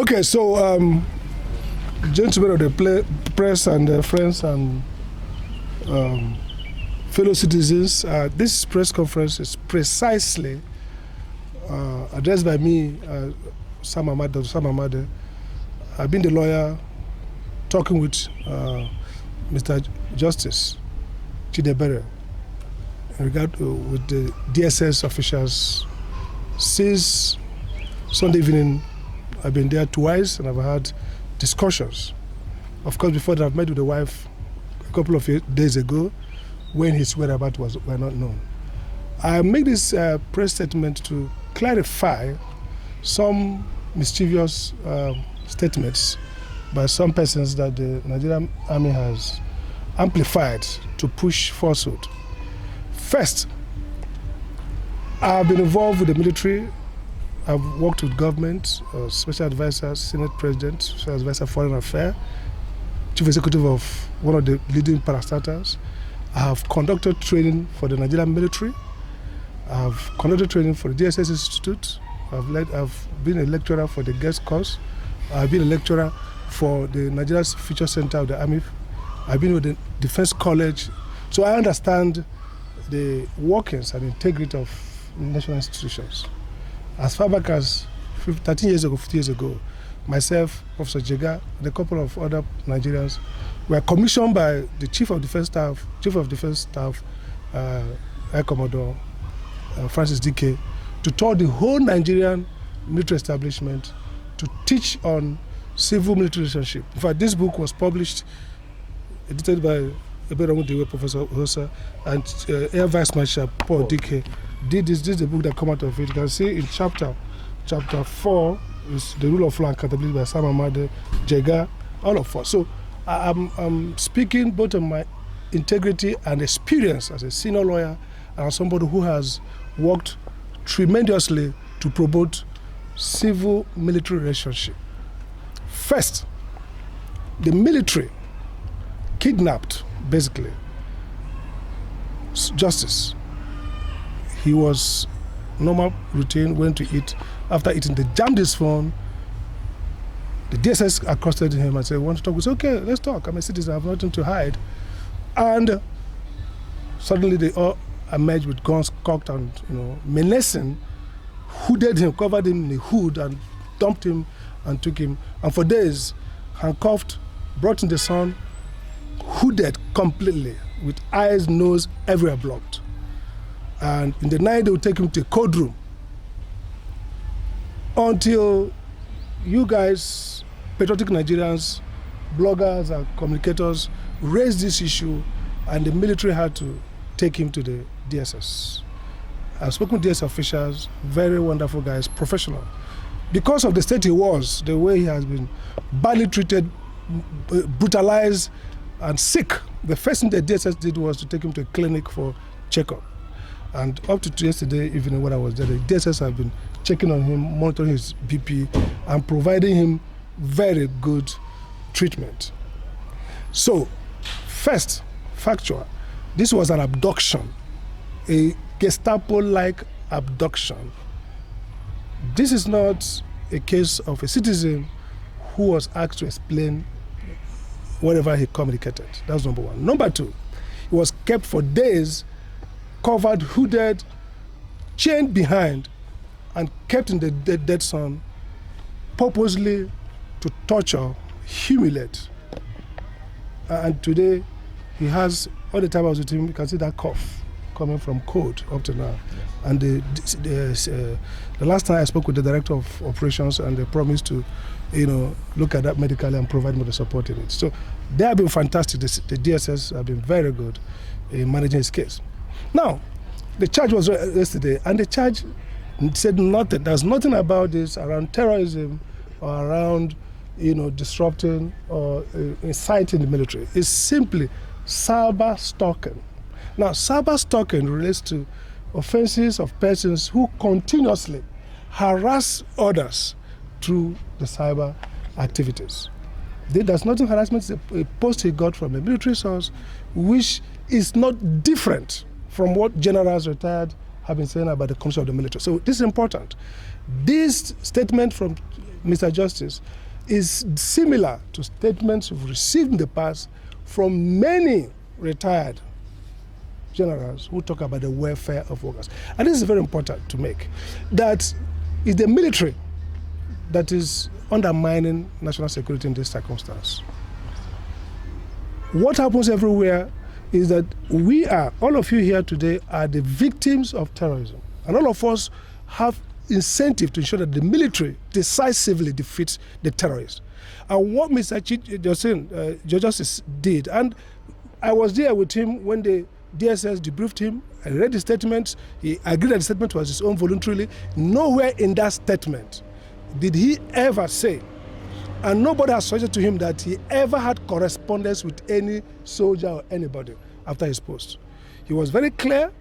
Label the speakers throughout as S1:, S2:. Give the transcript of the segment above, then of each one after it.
S1: Okay, so gentlemen of the press and friends and fellow citizens, this press conference is precisely addressed by me, Dr. Sam Amade. I've been the lawyer talking with Mr. Justice Chidebere in regard with the DSS officials. Since Sunday evening, I've been there twice and I've had discussions. Of course, before that, I've met with the wife a couple of days ago when his whereabouts were not known. I make this press statement to clarify some mischievous statements by some persons that the Nigerian Army has amplified to push falsehood. First, I've been involved with the military. I've worked with government, special advisor, Senate President, special advisor, Foreign Affairs, chief executive of one of the leading parastatals. I have conducted training for the Nigerian military. I've conducted training for the DSS Institute. I've been a lecturer for the guest course. I've been a lecturer for the Nigerian Future Center of the Army. I've been with the Defense College. So I understand the workings and integrity of national institutions. As far back as 13 years ago, 50 years ago, myself, Professor Jega, and a couple of other Nigerians were commissioned by the Chief of Defense Staff, Air Commodore Francis Dike, to tour the whole Nigerian military establishment to teach on civil-military relationship. In fact, this book was published, edited by Professor Hosa, and Air Vice Marshal Paul Dike. This is the book that come out of it. You can see in chapter 4 is the rule of law and accountability by Sam Amade, Jega, all of us. So I'm speaking both on my integrity and experience as a senior lawyer and as somebody who has worked tremendously to promote civil-military relationship. First, the military kidnapped, basically, Justice. He was normal routine, went to eat. After eating, they jammed his phone. The DSS accosted him and said, "Want to talk?" He said, "Okay, let's talk. I'm a citizen. I have nothing to hide." And suddenly they all emerged with guns cocked and, menacing, hooded him, covered him in a hood and dumped him and took him. And for days, handcuffed, brought in the sun, hooded completely, with eyes, nose, everywhere blocked. And in the night, they would take him to a cold room until you guys, patriotic Nigerians, bloggers and communicators, raised this issue, and the military had to take him to the DSS. I've spoken with DSS officials, very wonderful guys, professional. Because of the state he was, the way he has been badly treated, brutalized, and sick, the first thing the DSS did was to take him to a clinic for checkup. And up to yesterday evening when I was there, the DSS have been checking on him, monitoring his BP, and providing him very good treatment. So, first, factual, this was an abduction, a Gestapo-like abduction. This is not a case of a citizen who was asked to explain whatever he communicated. That's number one. Number two, he was kept for days, covered, hooded, chained behind, and kept in the dead sun, purposely to torture, humiliate. And today, he has, all the time I was with him, you can see that cough coming from cold up to now. And the last time I spoke with the director of operations, and they promised to, look at that medically and provide me the support in it. So they have been fantastic. The DSS have been very good in managing his case. Now, the charge was yesterday, and the charge said nothing. There's nothing about this around terrorism or around, disrupting or inciting the military. It's simply cyber stalking. Now, cyber stalking relates to offenses of persons who continuously harass others through the cyber activities. There's nothing harassment. It's a post he got from a military source, which is not different from what generals retired have been saying about the concept of the military. So this is important. This statement from Mr. Justice, is similar to statements we've received in the past from many retired generals who talk about the welfare of workers. And this is very important to make, that it's the military that is undermining national security in this circumstance. What happens everywhere is that all of you here today are the victims of terrorism. And all of us have incentive to ensure that the military decisively defeats the terrorists. And what Mr. Justice did, and I was there with him when the DSS debriefed him. I read the statements. He agreed that the statement was his own voluntarily. Nowhere in that statement did he ever say, and nobody has suggested to him that he ever had correspondence with any soldier or anybody after his post. He was very clear,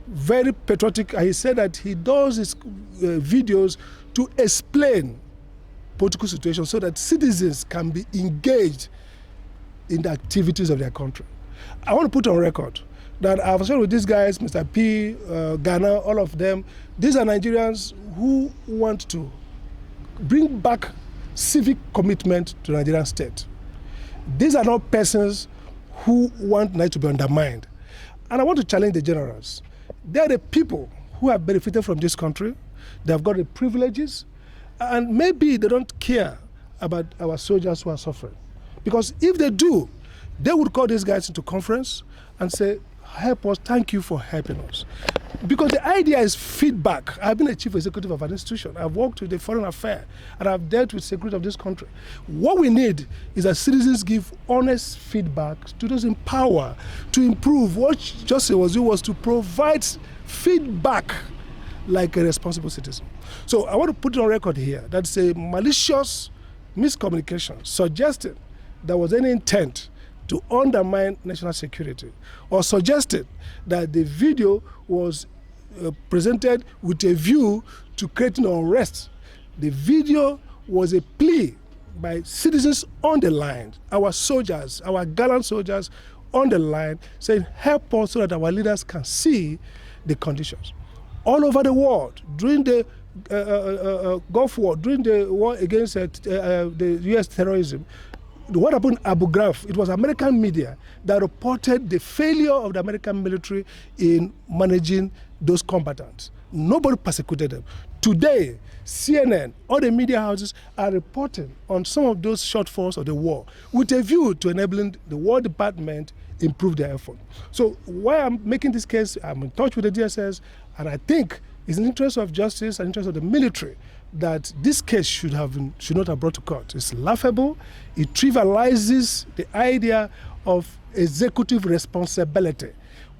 S1: very patriotic, and he said that he does his videos to explain political situations so that citizens can be engaged in the activities of their country. I want to put on record that I've shared with these guys, Mr. P, Ghana, all of them. These are Nigerians who want to bring back civic commitment to the Nigerian state. These are not persons who want Nigeria to be undermined. And I want to challenge the generals. They are the people who have benefited from this country. They have got the privileges, and maybe they don't care about our soldiers who are suffering. Because if they do, they would call these guys into conference and say, help us, thank you for helping us. Because the idea is feedback. I've been a chief executive of an institution. I've worked with the foreign affairs, and I've dealt with security of this country. What we need is that citizens give honest feedback to those in power to improve. What Justice was to provide feedback like a responsible citizen. So I want to put it on record here. That's a malicious miscommunication suggesting there was any intent to undermine national security, or suggested that the video was presented with a view to creating unrest. The video was a plea by citizens on the line, our soldiers, our gallant soldiers on the line, saying, help us so that our leaders can see the conditions. All over the world, during the Gulf War, during the war against the U.S. terrorism, what happened in Abu Ghraib, it was American media that reported the failure of the American military in managing those combatants. Nobody persecuted them. Today, CNN, all the media houses are reporting on some of those shortfalls of the war with a view to enabling the War Department improve their effort. So why I'm making this case, I'm in touch with the DSS, and I think it's in the interest of justice and interest of the military that this case should not have brought to court. It's laughable. It trivializes the idea of executive responsibility.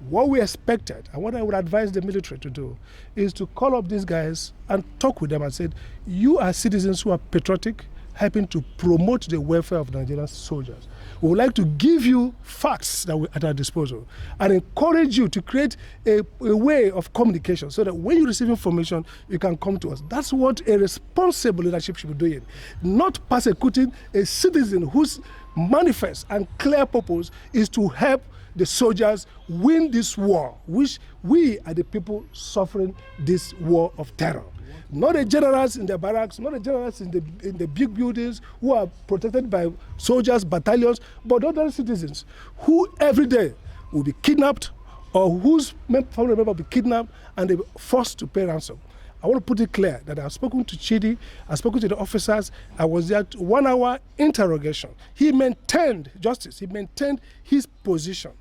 S1: What we expected, and what I would advise the military to do, is to call up these guys and talk with them and say, you are citizens who are patriotic, helping to promote the welfare of Nigerian soldiers. We would like to give you facts that at our disposal and encourage you to create a way of communication so that when you receive information, you can come to us. That's what a responsible leadership should be doing, not persecuting a citizen whose manifest and clear purpose is to help the soldiers win this war, which we are the people suffering this war of terror. Not the generals in the barracks, not the generals in the big buildings who are protected by soldiers, battalions, but other citizens who every day will be kidnapped or whose family member will be kidnapped and they'll be forced to pay ransom. I want to put it clear that I've spoken to Chidi, I've spoken to the officers, I was there at 1 hour interrogation. He maintained justice, he maintained his position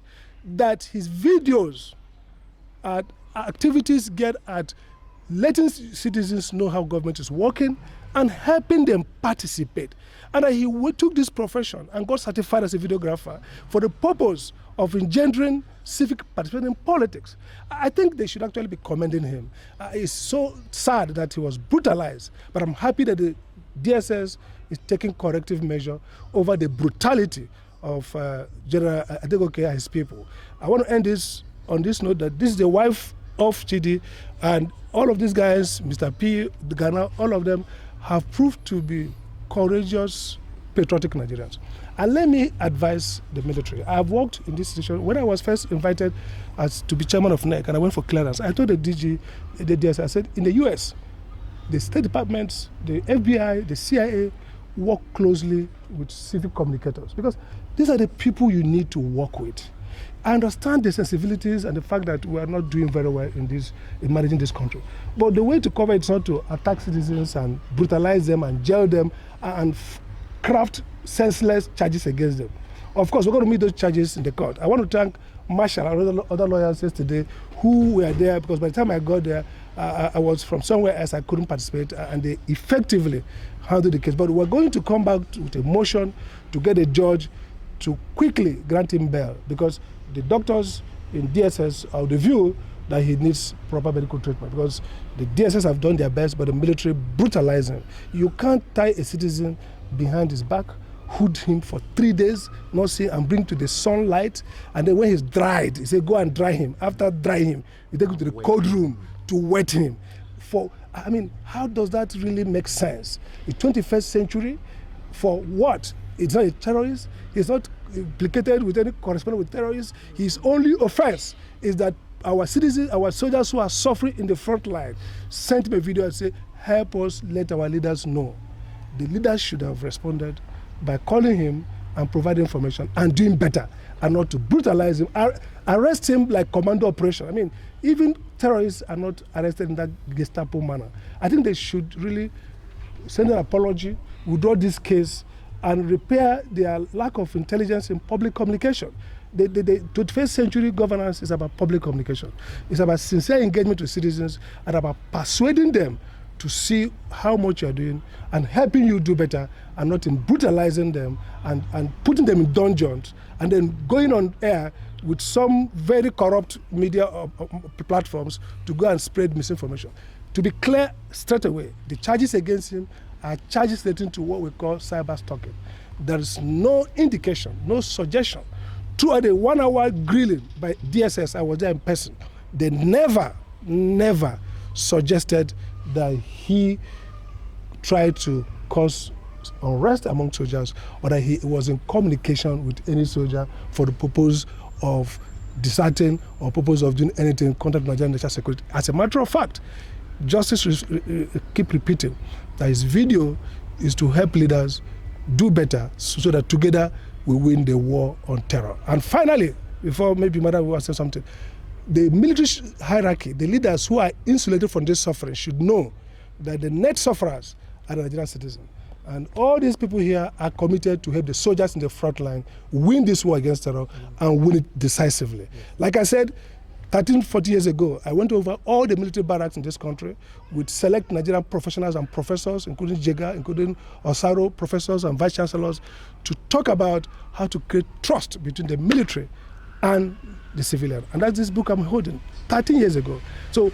S1: that his videos at activities get at letting citizens know how government is working and helping them participate. And he took this profession and got certified as a videographer for the purpose of engendering civic participation in politics. I think they should actually be commending him. It's so sad that he was brutalized, but I'm happy that the DSS is taking corrective measure over the brutality of General Adegoke and his people. I want to end this on this note that this is the wife of Chidi, and all of these guys, Mr. P, Ghana, all of them have proved to be courageous, patriotic Nigerians. And let me advise the military. I've worked in this situation. When I was first invited to be chairman of NEC and I went for clearance, I told the DG, the DS, I said, in the US, the State Department, the FBI, the CIA work closely with civic communicators, because these are the people you need to work with. I understand the sensibilities and the fact that we are not doing very well in managing this country. But the way to cover it is not to attack citizens and brutalize them and jail them and craft senseless charges against them. Of course, we're going to meet those charges in the court. I want to thank Marshall and other lawyers yesterday who were there, because by the time I got there, I was from somewhere else, I couldn't participate, and they effectively handled the case. But we're going to come back with a motion to get a judge to quickly grant him bail, because the doctors in DSS are of the view that he needs proper medical treatment, because the DSS have done their best, but the military brutalize him. You can't tie a citizen behind his back, hood him for 3 days, not see, and bring to the sunlight, and then when he's dried, you say go and dry him. After drying him, you take him to the cold room to wet him. I mean, how does that really make sense? The 21st century, for what? It's not a terrorist. He's not implicated with any correspondence with terrorists. His only offense is that our citizens, our soldiers who are suffering in the front line, sent me a video and say, help us let our leaders know. The leaders should have responded by calling him and providing information and doing better, and not to brutalize him, arrest him like commando operation. I mean, even terrorists are not arrested in that Gestapo manner. I think they should really send an apology, withdraw this case, and repair their lack of intelligence in public communication. The 21st century governance is about public communication. It's about sincere engagement with citizens and about persuading them to see how much you're doing and helping you do better, and not in brutalizing them and putting them in dungeons and then going on air with some very corrupt media platforms to go and spread misinformation. To be clear straight away, the charges against him are charges relating to what we call cyber stalking. There is no indication, no suggestion. Throughout the 1 hour grilling by DSS, I was there in person, they never suggested that he tried to cause unrest among soldiers, or that he was in communication with any soldier for the purpose of deserting or purpose of doing anything contrary to Nigerian national security. As a matter of fact, justice keep repeating that his video is to help leaders do better, so that together we win the war on terror. And finally, before maybe Madam will say something, the military hierarchy, the leaders who are insulated from this suffering, should know that the net sufferers are the Nigerian citizens. And all these people here are committed to help the soldiers in the front line win this war against terror and win it decisively. Like I said, 40 years ago, I went over all the military barracks in this country with select Nigerian professionals and professors, including Jega, including Osaro, professors and vice chancellors, to talk about how to create trust between the military and the civilian. And that's this book I'm holding 13 years ago. So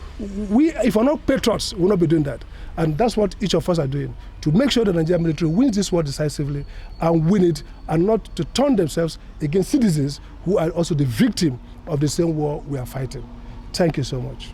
S1: we, if we're not patriots, we'll not be doing that. And that's what each of us are doing, to make sure the Nigerian military wins this war decisively and win it, and not to turn themselves against citizens who are also the victim of the same war we are fighting. Thank you so much.